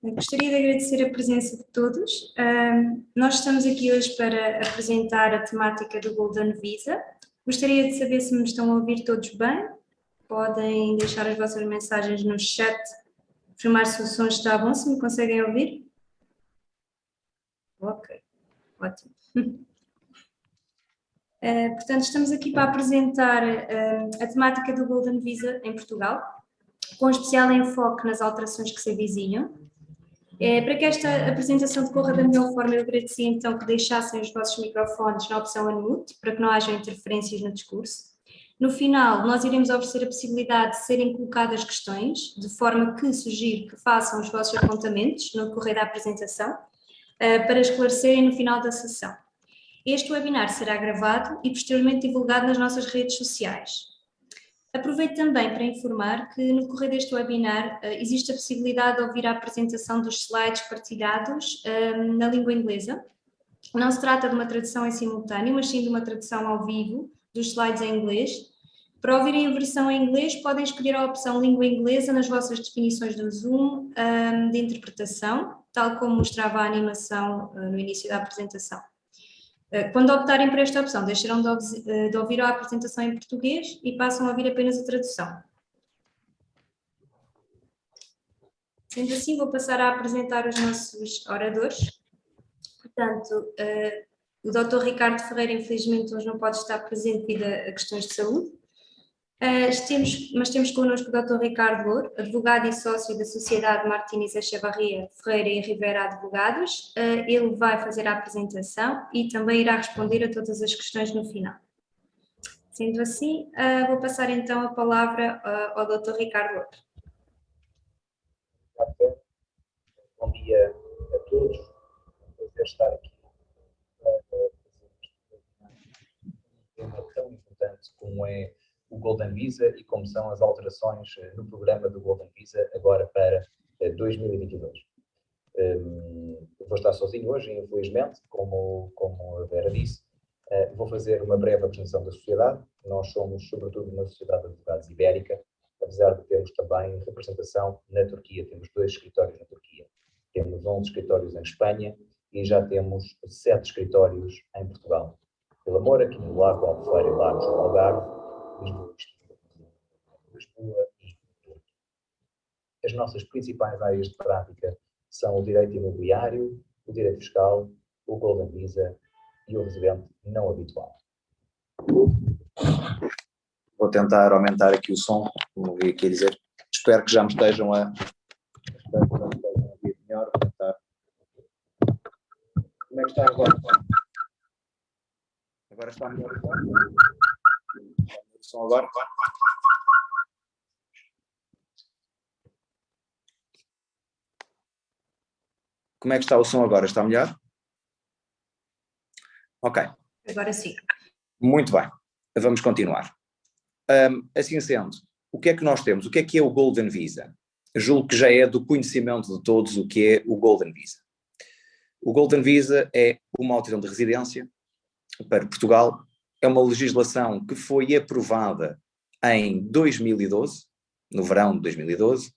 Gostaria de agradecer a presença de todos. Nós estamos aqui hoje para apresentar a temática do Golden Visa. Gostaria de saber se me estão a ouvir todos bem. Podem deixar as vossas mensagens no chat, confirmar se o som está bom, se me conseguem ouvir. Ok, ótimo. Portanto, estamos aqui para apresentar a temática do Golden Visa em Portugal, com especial enfoque nas alterações que se avizinham. Para que esta apresentação decorra da melhor forma, eu agradecia então que deixassem os vossos microfones na opção Unmute, para que não haja interferências no discurso. No final, nós iremos oferecer a possibilidade de serem colocadas questões, de forma que sugiro que façam os vossos apontamentos no decorrer da apresentação, para esclarecerem no final da sessão. Este webinar será gravado e posteriormente divulgado nas nossas redes sociais. Aproveito também para informar que no decorrer deste webinar existe a possibilidade de ouvir a apresentação dos slides partilhados na língua inglesa. Não se trata de uma tradução em simultâneo, mas sim de uma tradução ao vivo dos slides em inglês. Para ouvirem a versão em inglês, podem escolher a opção língua inglesa nas vossas definições do Zoom de interpretação, tal como mostrava a animação no início da apresentação. Quando optarem por esta opção, deixarão de ouvir a apresentação em português e passam a ouvir apenas a tradução. Sendo assim, vou passar a apresentar os nossos oradores. Portanto, o Dr. Ricardo Ferreira, infelizmente, hoje não pode estar presente devido a questões de saúde. Mas temos connosco o Dr. Ricardo Louro, advogado e sócio da Sociedade Martínez Echevarria Ferreira e Rivera Advogados. Ele vai fazer a apresentação e também irá responder a todas as questões no final. Sendo assim, vou passar então a palavra ao Dr. Ricardo Louro. Bom dia a todos. É um prazer estar aqui para fazer um tema tão importante como é o Golden Visa e como são as alterações no programa do Golden Visa agora para 2022. Vou estar sozinho hoje, infelizmente, como a Vera disse. Vou fazer uma breve apresentação da sociedade. Nós somos, sobretudo, uma sociedade de advogados ibérica, apesar de termos também representação na Turquia. Temos 2 escritórios na Turquia. Temos 11 escritórios em Espanha e já temos 7 escritórios em Portugal. Vila Moura, aqui no Lago, Albufeira e Lagos do Algarve, Lisboa e Porto. As nossas principais áreas de prática são o direito imobiliário, o direito fiscal, o Golden Visa e o residente não habitual. Vou tentar aumentar aqui o som, como vi aqui a dizer. Espero que já me estejam a ouvir melhor. Vou tentar. Como é que está agora? Agora está melhor o som agora? Como é que está o som agora? Está melhor? Ok. Agora sim. Muito bem. Vamos continuar. Assim sendo, o que é que nós temos? O que é o Golden Visa? Julgo que já é do conhecimento de todos o que é o Golden Visa. O Golden Visa é uma alteração de residência para Portugal. É uma legislação que foi aprovada em 2012, no verão de 2012.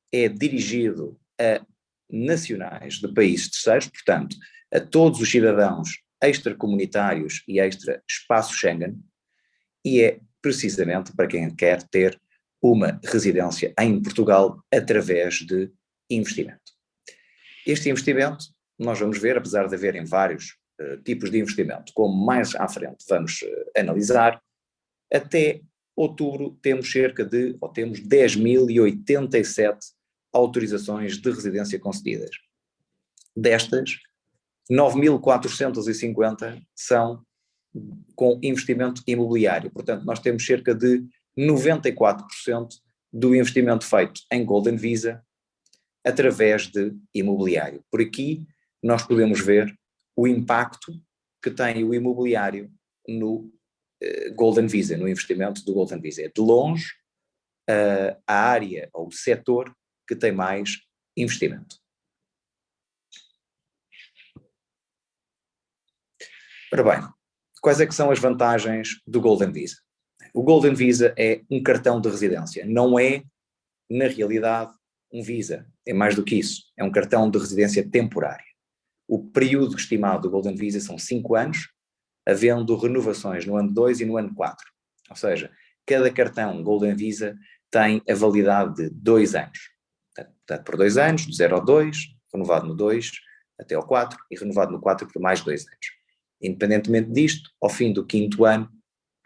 É dirigido a nacionais de países terceiros, portanto, a todos os cidadãos extracomunitários e extra-espaço Schengen, e é precisamente para quem quer ter uma residência em Portugal através de investimento. Este investimento, nós vamos ver, apesar de haverem vários tipos de investimento, como mais à frente vamos analisar, até outubro temos temos 10.087 autorizações de residência concedidas. Destas, 9.450 são com investimento imobiliário. Portanto, nós temos cerca de 94% do investimento feito em Golden Visa através de imobiliário. Por aqui, nós podemos ver o impacto que tem o imobiliário no Golden Visa, no investimento do Golden Visa. É de longe a área ou o setor que tem mais investimento. Ora bem, quais é que são as vantagens do Golden Visa? O Golden Visa é um cartão de residência, não é, na realidade, um Visa é mais do que isso, é um cartão de residência temporária. O período estimado do Golden Visa são 5 anos, havendo renovações no ano 2 e no ano 4. Ou seja, cada cartão Golden Visa tem a validade de 2 anos. Portanto, por 2 anos, do 0 ao 2, renovado no 2 até ao 4 e renovado no 4 por mais 2 anos. Independentemente disto, ao fim do 5º ano,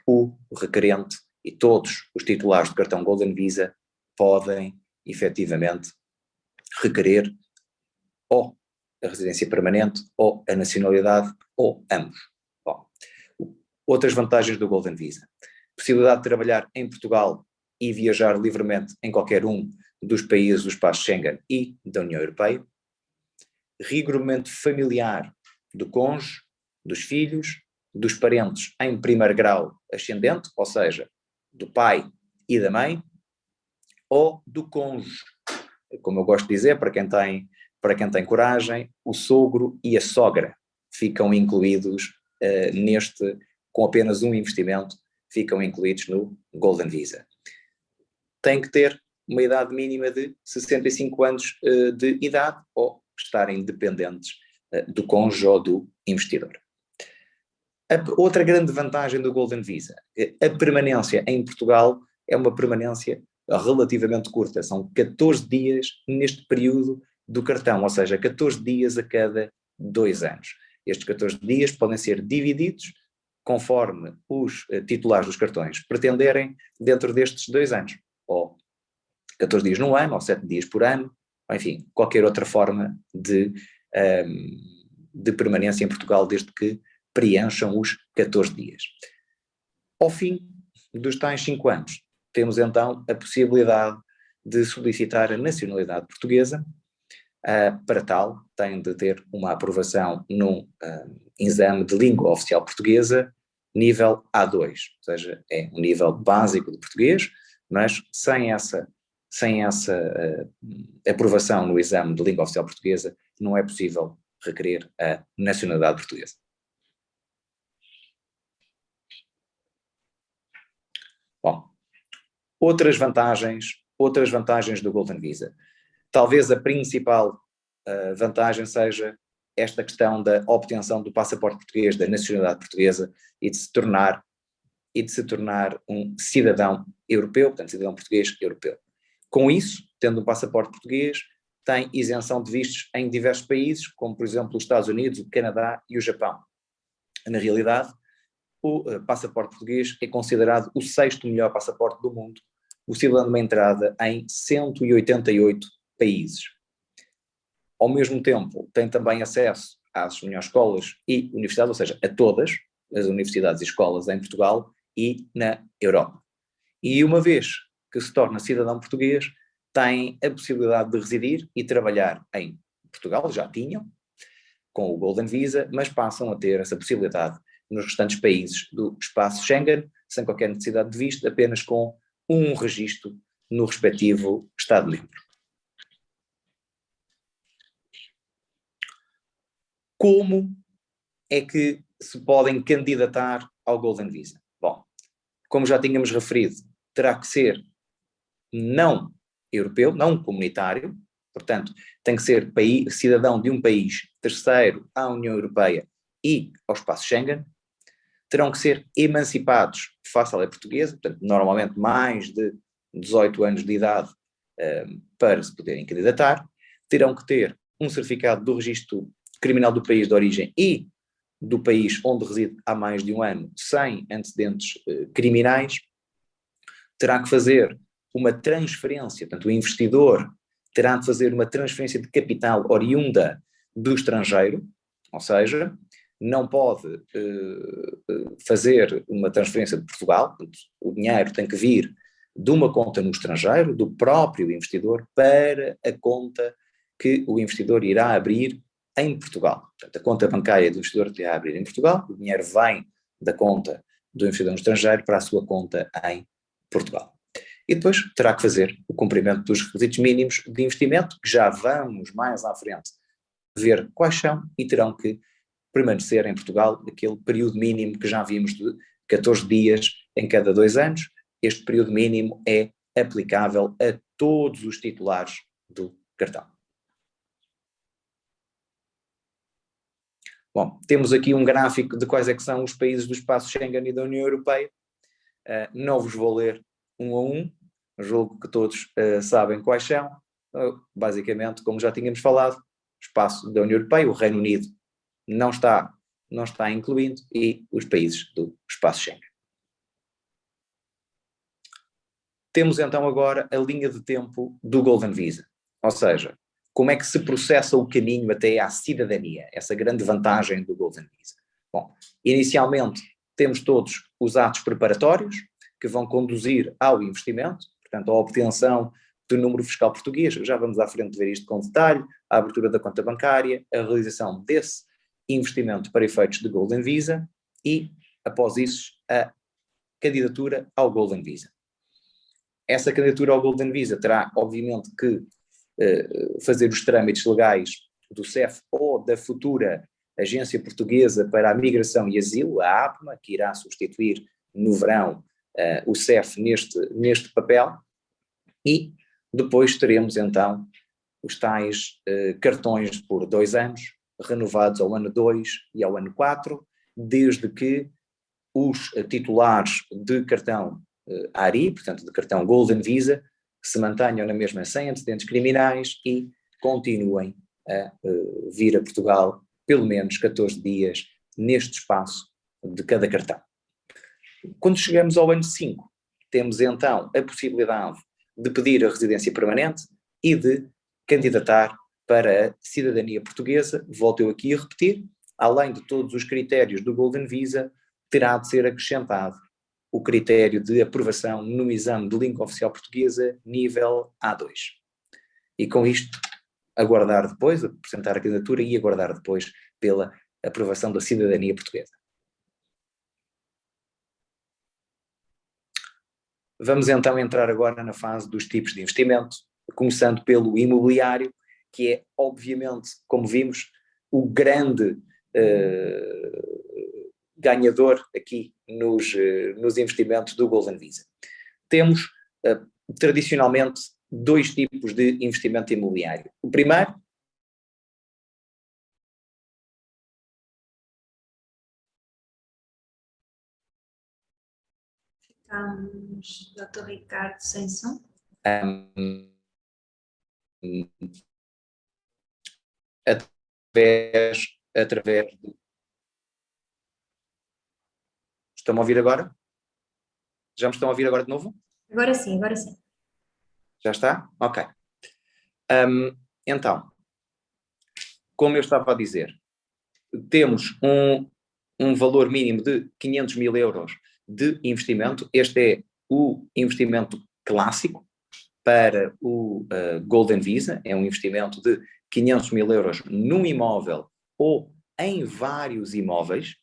o requerente e todos os titulares do cartão Golden Visa podem, efetivamente, requerer ou a residência permanente, ou a nacionalidade, ou ambos. Bom, outras vantagens do Golden Visa. Possibilidade de trabalhar em Portugal e viajar livremente em qualquer um dos países do espaço Schengen e da União Europeia. Rigorosamente familiar do cônjuge, dos filhos, dos parentes em primeiro grau ascendente, ou seja, do pai e da mãe, ou do cônjuge. Como eu gosto de dizer, para quem tem coragem, o sogro e a sogra ficam incluídos com apenas um investimento, ficam incluídos no Golden Visa. Tem que ter uma idade mínima de 65 anos de idade ou estarem dependentes do cônjuge ou do investidor. Outra grande vantagem do Golden Visa, a permanência em Portugal é uma permanência relativamente curta, são 14 dias neste período do cartão, ou seja, 14 dias a cada 2 anos. Estes 14 dias podem ser divididos conforme os titulares dos cartões pretenderem dentro destes 2 anos, ou 14 dias num ano, ou 7 dias por ano, enfim, qualquer outra forma de permanência em Portugal, desde que preencham os 14 dias. Ao fim dos tais 5 anos, temos então a possibilidade de solicitar a nacionalidade portuguesa. Para tal, tem de ter uma aprovação num exame de língua oficial portuguesa, nível A2, ou seja, é um nível básico de português, mas sem essa aprovação no exame de língua oficial portuguesa, não é possível requerer a nacionalidade portuguesa. Bom, outras vantagens do Golden Visa. Talvez a principal vantagem seja esta questão da obtenção do passaporte português, da nacionalidade portuguesa e de se tornar um cidadão europeu, portanto, cidadão português europeu. Com isso, tendo um passaporte português, tem isenção de vistos em diversos países, como por exemplo os Estados Unidos, o Canadá e o Japão. Na realidade, o passaporte português é considerado o 6º melhor passaporte do mundo, oscilando uma entrada em 188 países. Ao mesmo tempo, tem também acesso às melhores escolas e universidades, ou seja, a todas as universidades e escolas em Portugal e na Europa. E uma vez que se torna cidadão português, tem a possibilidade de residir e trabalhar em Portugal, já tinham, com o Golden Visa, mas passam a ter essa possibilidade nos restantes países do espaço Schengen, sem qualquer necessidade de visto, apenas com um registro no respectivo Estado-membro. Como é que se podem candidatar ao Golden Visa? Bom, como já tínhamos referido, terá que ser não europeu, não comunitário, portanto, tem que ser cidadão de um país terceiro à União Europeia e ao espaço Schengen. Terão que ser emancipados face à lei portuguesa, portanto, normalmente mais de 18 anos de idade para se poderem candidatar. Terão que ter um certificado do registro criminal do país de origem e do país onde reside há mais de um ano, sem antecedentes criminais. Terá que fazer uma transferência, portanto, o investidor terá de fazer uma transferência de capital oriunda do estrangeiro, ou seja, não pode fazer uma transferência de Portugal, portanto, o dinheiro tem que vir de uma conta no estrangeiro, do próprio investidor, para a conta que o investidor irá abrir em Portugal. Portanto, a conta bancária do investidor que irá abrir em Portugal, o dinheiro vem da conta do investidor no estrangeiro para a sua conta em Portugal. E depois terá que fazer o cumprimento dos requisitos mínimos de investimento, que já vamos mais à frente ver quais são, e terão que permanecer em Portugal aquele período mínimo que já vimos de 14 dias em cada 2 anos. Este período mínimo é aplicável a todos os titulares do cartão. Bom, temos aqui um gráfico de quais é que são os países do espaço Schengen e da União Europeia. Não vos vou ler um a um, julgo que todos sabem quais são. Basicamente, como já tínhamos falado, o espaço da União Europeia, o Reino Unido não está incluindo, e os países do espaço Schengen. Temos então agora a linha de tempo do Golden Visa, ou seja, como é que se processa o caminho até à cidadania, essa grande vantagem do Golden Visa. Bom, inicialmente temos todos os atos preparatórios que vão conduzir ao investimento, portanto, à obtenção do número fiscal português. Já vamos à frente ver isto com detalhe, a abertura da conta bancária, a realização desse investimento para efeitos de Golden Visa e, após isso, a candidatura ao Golden Visa. Essa candidatura ao Golden Visa terá, obviamente, que fazer os trâmites legais do CEF ou da futura Agência Portuguesa para a Migração e Asilo, a APMA, que irá substituir no verão o CEF neste papel, e depois teremos então os tais cartões por 2 anos, renovados ao ano 2 e ao ano 4, desde que os titulares de cartão ARI, portanto de cartão Golden Visa, se mantenham na mesma sem antecedentes criminais e continuem a vir a Portugal pelo menos 14 dias neste espaço de cada cartão. Quando chegamos ao ano 5, temos então a possibilidade de pedir a residência permanente e de candidatar para a cidadania portuguesa. Volto eu aqui a repetir, além de todos os critérios do Golden Visa, terá de ser acrescentado o critério de aprovação no exame de língua oficial portuguesa nível A2. E com isto, aguardar depois, apresentar a candidatura e aguardar depois pela aprovação da cidadania portuguesa. Vamos então entrar agora na fase dos tipos de investimento, começando pelo imobiliário, que é, obviamente, como vimos, o grande ganhador aqui nos investimentos do Golden Visa. Temos, tradicionalmente, 2 tipos de investimento imobiliário. O primeiro Ficamos, Dr. Ricardo, sem som. Através de... Estão-me a ouvir agora? Já me estão a ouvir agora de novo? Agora sim, agora sim. Já está? Ok. Então, como eu estava a dizer, temos um valor mínimo de 500 mil euros de investimento. Este é o investimento clássico para o Golden Visa, é um investimento de 500 mil euros num imóvel ou em vários imóveis.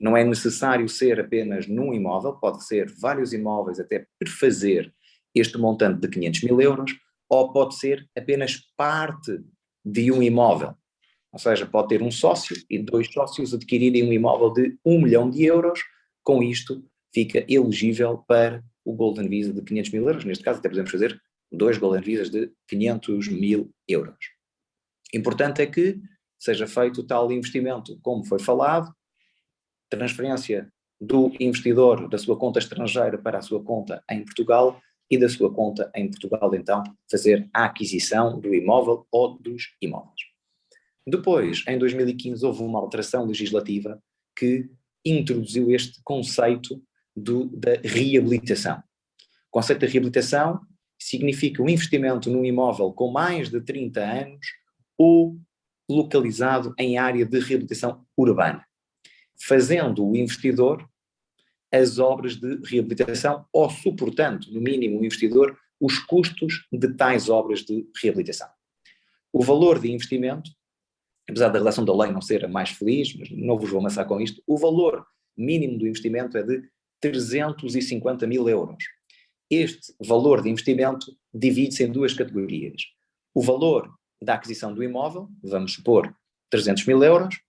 Não é necessário ser apenas num imóvel, pode ser vários imóveis até prefazer este montante de 500 mil euros, ou pode ser apenas parte de um imóvel. Ou seja, pode ter um sócio e 2 sócios adquirirem um imóvel de 1 milhão de euros, com isto fica elegível para o Golden Visa de 500 mil euros. Neste caso até podemos fazer 2 Golden Visas de 500 mil euros. Importante é que seja feito tal investimento, como foi falado, transferência do investidor da sua conta estrangeira para a sua conta em Portugal e da sua conta em Portugal, então, fazer a aquisição do imóvel ou dos imóveis. Depois, em 2015, houve uma alteração legislativa que introduziu este conceito da reabilitação. O conceito da reabilitação significa um investimento num imóvel com mais de 30 anos ou localizado em área de reabilitação urbana, fazendo o investidor as obras de reabilitação ou suportando, no mínimo, o investidor os custos de tais obras de reabilitação. O valor de investimento, apesar da relação da lei não ser a mais feliz, mas não vos vou amassar com isto, o valor mínimo do investimento é de 350 mil euros. Este valor de investimento divide-se em 2 categorias. O valor da aquisição do imóvel, vamos supor 300 mil euros,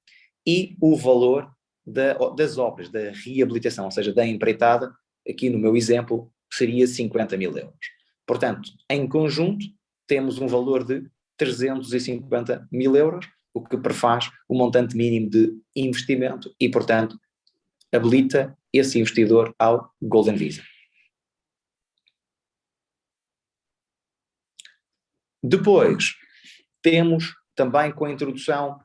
e o valor das obras, da reabilitação, ou seja, da empreitada, aqui no meu exemplo, seria 50 mil euros. Portanto, em conjunto, temos um valor de 350 mil euros, o que prefaz o montante mínimo de investimento e, portanto, habilita esse investidor ao Golden Visa. Depois, temos também com a introdução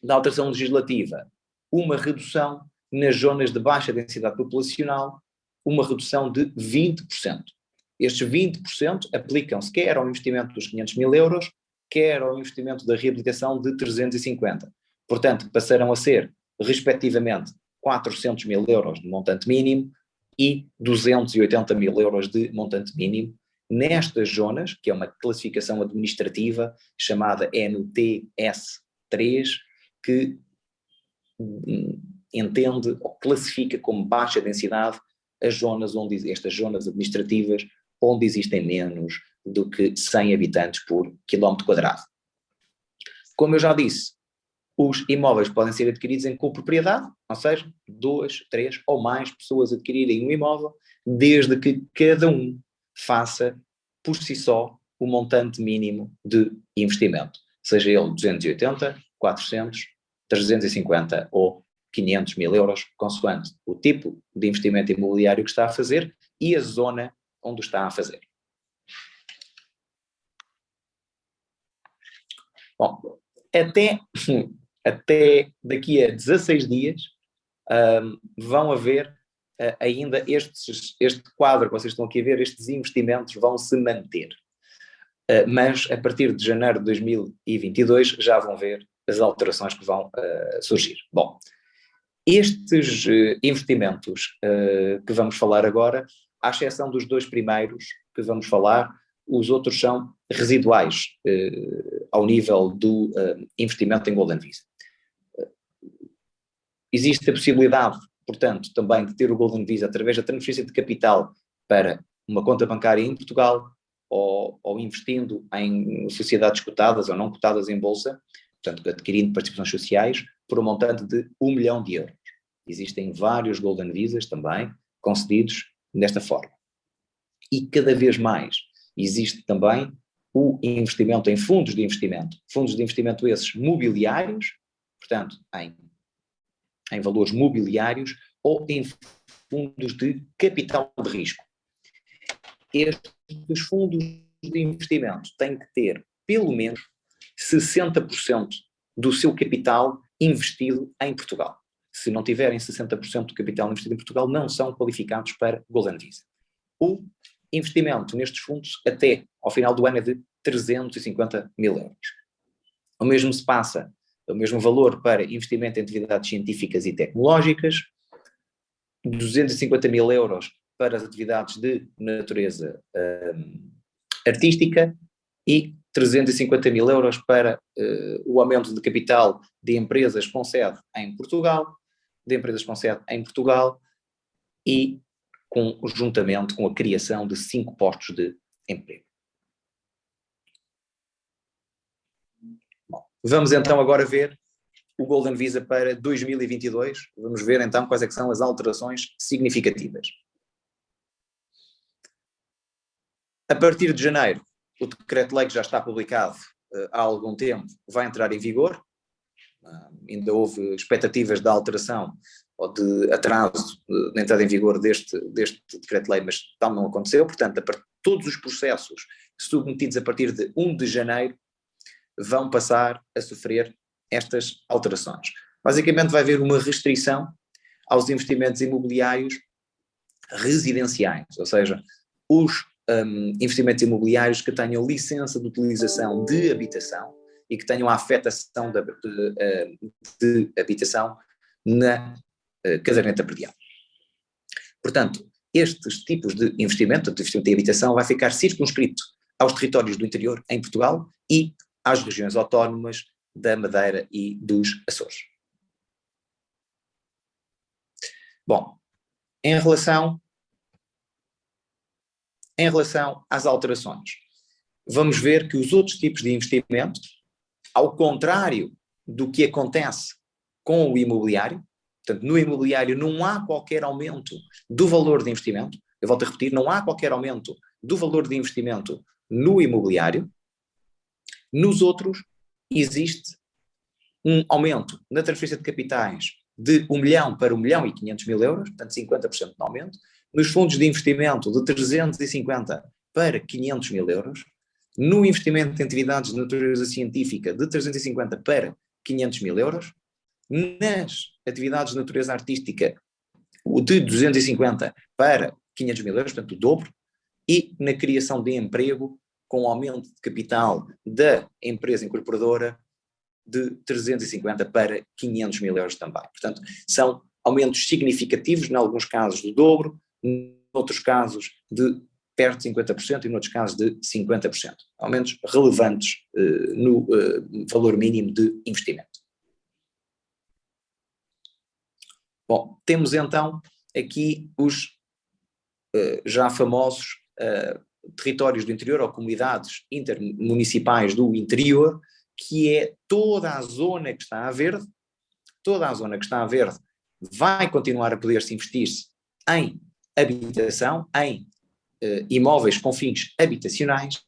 da alteração legislativa uma redução nas zonas de baixa densidade populacional, uma redução de 20%. Estes 20% aplicam-se quer ao investimento dos 500 mil euros, quer ao investimento da reabilitação de 350. Portanto, passarão a ser, respectivamente, 400 mil euros de montante mínimo e 280 mil euros de montante mínimo nestas zonas, que é uma classificação administrativa chamada NTS3, que entende ou classifica como baixa densidade as zonas estas zonas administrativas onde existem menos do que 100 habitantes por quilómetro quadrado. Como eu já disse, os imóveis podem ser adquiridos em copropriedade, ou seja, 2, 3 ou mais pessoas adquirirem um imóvel, desde que cada um faça por si só o montante mínimo de investimento, seja ele 280, 400, 350 ou 500 mil euros, consoante o tipo de investimento imobiliário que está a fazer e a zona onde o está a fazer. Bom, até daqui a 16 dias vão haver ainda este quadro que vocês estão aqui a ver, estes investimentos vão se manter. Mas a partir de janeiro de 2022 já vão ver as alterações que vão surgir. Bom, estes investimentos que vamos falar agora, à exceção dos dois primeiros que vamos falar, os outros são residuais ao nível do investimento em Golden Visa. Existe a possibilidade, portanto, também de ter o Golden Visa através da transferência de capital para uma conta bancária em Portugal ou investindo em sociedades cotadas ou não cotadas em bolsa, portanto, adquirindo participações sociais por um montante de 1 milhão de euros. Existem vários Golden Visas também concedidos desta forma. E cada vez mais existe também o investimento em fundos de investimento esses mobiliários, portanto, em valores mobiliários ou em fundos de capital de risco. Estes fundos de investimento têm que ter pelo menos 60% do seu capital investido em Portugal. Se não tiverem 60% do capital investido em Portugal, não são qualificados para Golden Visa. O investimento nestes fundos até ao final do ano é de 350 mil euros. O mesmo se passa, o mesmo valor para investimento em atividades científicas e tecnológicas, 250 mil euros para as atividades de natureza artística e 350 mil euros para o aumento de capital de empresas com sede em Portugal, e juntamente com a criação de 5 postos de emprego. Bom, vamos então agora ver o Golden Visa para 2022. Vamos ver então quais é que são as alterações significativas. A partir de janeiro, o decreto-lei que já está publicado há algum tempo vai entrar em vigor. Ainda houve expectativas de alteração ou de atraso na entrada em vigor deste decreto-lei, mas tal não aconteceu. Portanto, todos os processos submetidos a partir de 1 de janeiro vão passar a sofrer estas alterações. Basicamente vai haver uma restrição aos investimentos imobiliários residenciais, ou seja, os investimentos imobiliários que tenham licença de utilização de habitação e que tenham a afetação de habitação na caderneta predial. Portanto, estes tipos de investimento em habitação vai ficar circunscrito aos territórios do interior em Portugal e às regiões autónomas da Madeira e dos Açores. Bom, em relação às alterações, vamos ver que os outros tipos de investimento, ao contrário do que acontece com o imobiliário, portanto, no imobiliário não há qualquer aumento do valor de investimento, eu volto a repetir, não há qualquer aumento do valor de investimento no imobiliário. Nos outros, existe um aumento na transferência de capitais de 1 milhão para 1 milhão e 500 mil euros, portanto 50% de aumento. Nos fundos de investimento, de 350 para 500 mil euros. No investimento em atividades de natureza científica, de 350 para 500 mil euros. Nas atividades de natureza artística, de 250 para 500 mil euros, portanto o dobro. E na criação de emprego, com aumento de capital da empresa incorporadora, de 350 para 500 mil euros também. Portanto, são aumentos significativos, em alguns casos do dobro, em outros casos de perto de 50% e em outros casos de 50%. Aumentos relevantes no valor mínimo de investimento. Bom, temos então aqui os já famosos territórios do interior ou comunidades intermunicipais do interior, que é toda a zona que está a verde. Toda a zona que está a verde vai continuar a poder-se investir-se em habitação, em imóveis com fins habitacionais.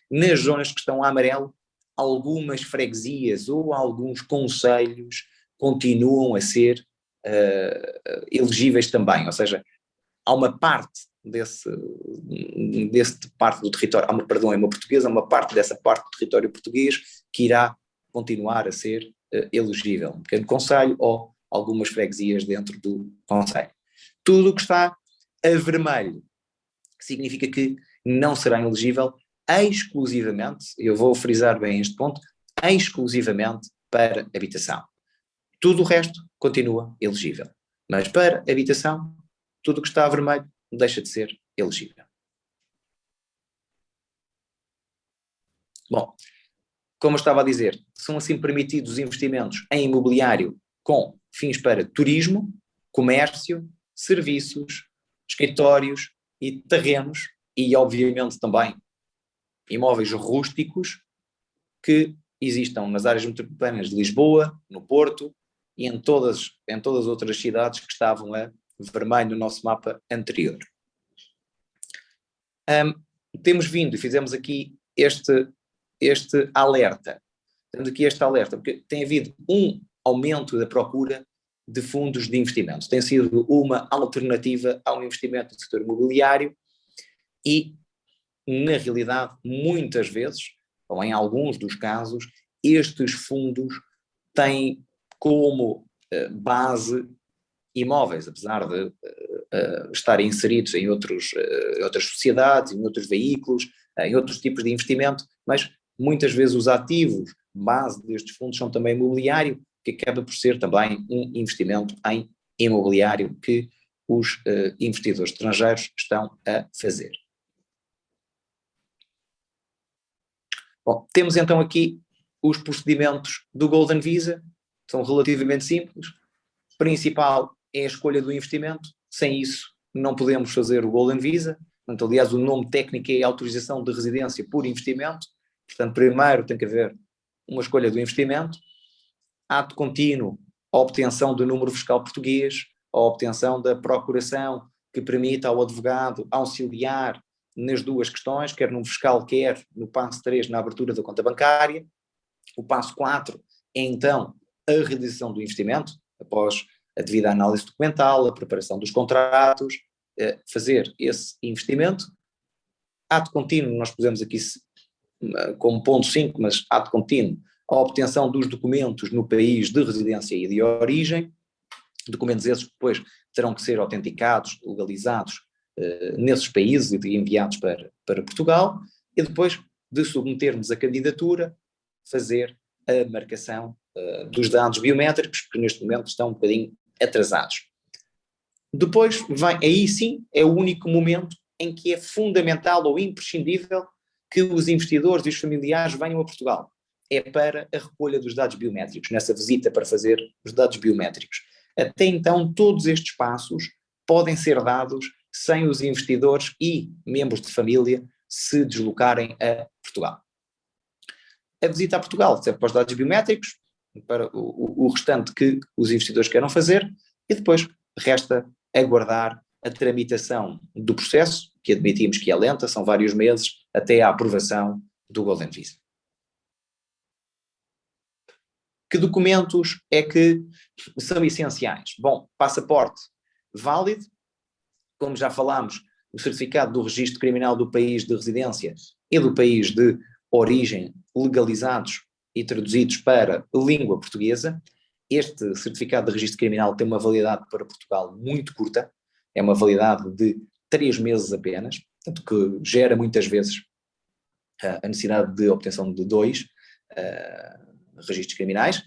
Nas zonas que estão a amarelo, algumas freguesias ou alguns concelhos continuam a ser elegíveis também, ou seja, há uma parte desse parte do território, é uma portuguesa, uma parte dessa parte do território português que irá continuar a ser elegível, um pequeno concelho ou algumas freguesias dentro do concelho. Tudo o que está a vermelho significa que não será elegível exclusivamente, eu vou frisar bem este ponto, exclusivamente para habitação. Tudo o resto continua elegível, mas para habitação, tudo o que está a vermelho deixa de ser elegível. Bom, como eu estava a dizer, são assim permitidos investimentos em imobiliário com fins para turismo, comércio, serviços, escritórios e terrenos e, obviamente, também imóveis rústicos que existam nas áreas metropolitanas de Lisboa, no Porto e em todas as outras cidades que estavam a vermelho no nosso mapa anterior. Temos vindo e fizemos aqui este alerta. Temos aqui este alerta, porque tem havido um aumento da procura de fundos de investimento. Tem sido uma alternativa ao investimento no setor imobiliário e, na realidade, muitas vezes, ou em alguns dos casos, estes fundos têm como base imóveis, apesar de estarem inseridos em outras sociedades, em outros veículos, em outros tipos de investimento, mas muitas vezes os ativos base destes fundos são também imobiliário, que acaba por ser também um investimento em imobiliário que os investidores estrangeiros estão a fazer. Bom, temos então aqui os procedimentos do Golden Visa, são relativamente simples. O principal é a escolha do investimento, sem isso não podemos fazer o Golden Visa. Portanto, aliás, o nome técnico é autorização de residência por investimento. Portanto, primeiro tem que haver uma escolha do investimento, ato contínuo, a obtenção do número fiscal português, a obtenção da procuração que permita ao advogado auxiliar nas duas questões, quer no fiscal, quer no passo 3 na abertura da conta bancária. O passo 4 é então a realização do investimento, após a devida análise documental, a preparação dos contratos, fazer esse investimento. Ato contínuo, nós pusemos aqui como ponto 5, mas ato contínuo, a obtenção dos documentos no país de residência e de origem, documentos esses que depois terão que ser autenticados, legalizados nesses países e enviados para Portugal, e depois de submetermos a candidatura, fazer a marcação dos dados biométricos, que neste momento estão um bocadinho atrasados. Depois, aí sim, é o único momento em que é fundamental ou imprescindível que os investidores e os familiares venham a Portugal. É para a recolha dos dados biométricos, nessa visita para fazer os dados biométricos. Até então, todos estes passos podem ser dados sem os investidores e membros de família se deslocarem a Portugal. A visita a Portugal serve para os dados biométricos, para o restante que os investidores queiram fazer, e depois resta aguardar a tramitação do processo, que admitimos que é lenta, são vários meses, até à aprovação do Golden Visa. Que documentos é que são essenciais? Bom, passaporte válido, como já falámos, o certificado do registro criminal do país de residência e do país de origem legalizados e traduzidos para língua portuguesa. Este certificado de registro criminal tem uma validade para Portugal muito curta, é uma validade de 3 meses apenas, portanto que gera muitas vezes a necessidade de obtenção de 2 registros criminais.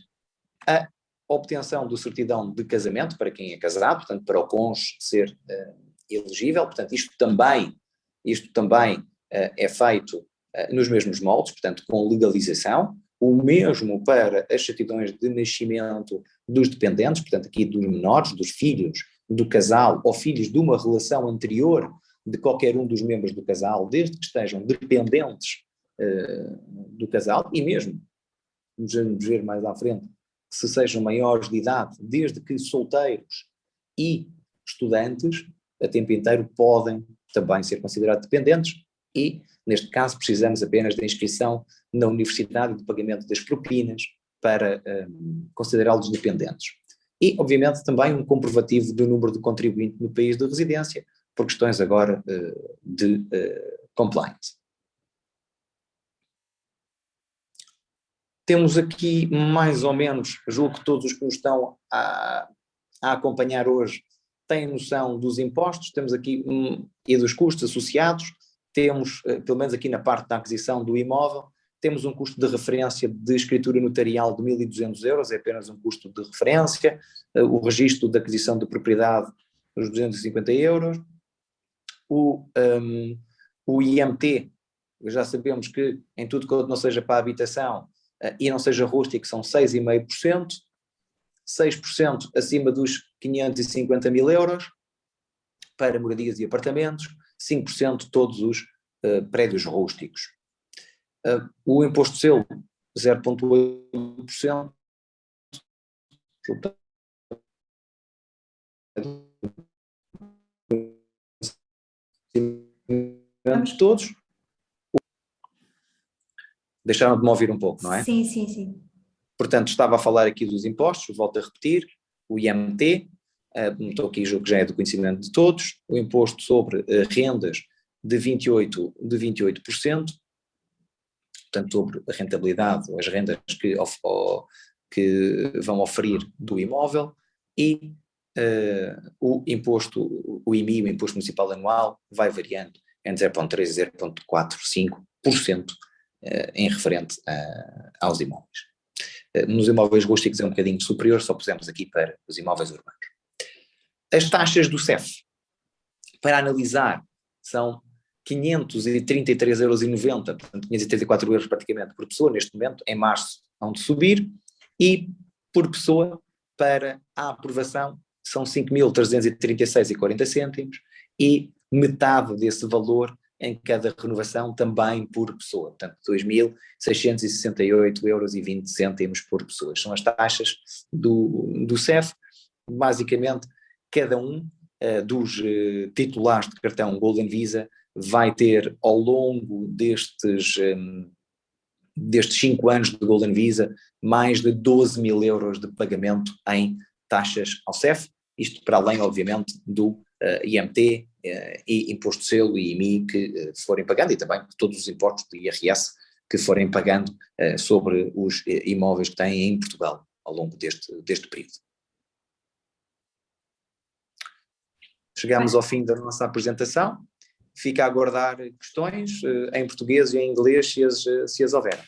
A obtenção do certidão de casamento para quem é casado, portanto para o cônjuge ser elegível, portanto isto também é feito nos mesmos moldes, portanto com legalização, o mesmo para as certidões de nascimento dos dependentes, portanto aqui dos menores, dos filhos do casal ou filhos de uma relação anterior de qualquer um dos membros do casal, desde que estejam dependentes do casal, e mesmo, vamos ver mais à frente, se sejam maiores de idade, desde que solteiros e estudantes, a tempo inteiro podem também ser considerados dependentes e, neste caso, precisamos apenas da inscrição na universidade e do pagamento das propinas para considerá-los dependentes. E, obviamente, também um comprovativo do número de contribuinte no país de residência, por questões agora de compliance. Temos aqui mais ou menos, julgo que todos os que nos estão a acompanhar hoje têm noção dos impostos, temos aqui e dos custos associados, temos, pelo menos aqui na parte da aquisição do imóvel, temos um custo de referência de escritura notarial de 1.200 euros, é apenas um custo de referência, o registro de aquisição de propriedade, os 250 euros, o IMT, já sabemos que em tudo que não seja para a habitação e não seja rústico são 6,5%, 6% acima dos 550 mil euros para moradias e apartamentos, 5% todos os prédios rústicos. O imposto de selo, 0,8%, todos. Deixaram de me ouvir um pouco, não é? Sim, sim, sim. Portanto, estava a falar aqui dos impostos, volto a repetir, o IMT, estou aqui, julgo que já é do conhecimento de todos, o imposto sobre rendas de 28%, portanto, sobre a rentabilidade, ou as rendas que vão oferir do imóvel, e o imposto, o IMI, o Imposto Municipal Anual, vai variando entre 0,3% e 0,45% em referente aos imóveis. Nos imóveis rústicos é um bocadinho superior, só pusemos aqui para os imóveis urbanos. As taxas do CEF, para analisar, são 533,90 euros, portanto 534 euros praticamente por pessoa, neste momento, em março hão de subir, e por pessoa, para a aprovação, são 5.336,40 cêntimos, e metade desse valor em cada renovação também por pessoa, portanto 2.668,20 euros por pessoa. São as taxas do CEF, basicamente cada um dos titulares de cartão Golden Visa vai ter ao longo destes 5 anos de Golden Visa mais de 12.000 euros de pagamento em taxas ao CEF, isto para além obviamente do IMT e Imposto de Selo e IMI que forem pagando, e também todos os impostos de IRS que forem pagando sobre os imóveis que têm em Portugal ao longo deste período. Chegamos ao fim da nossa apresentação, fica a aguardar questões em português e em inglês se as houver.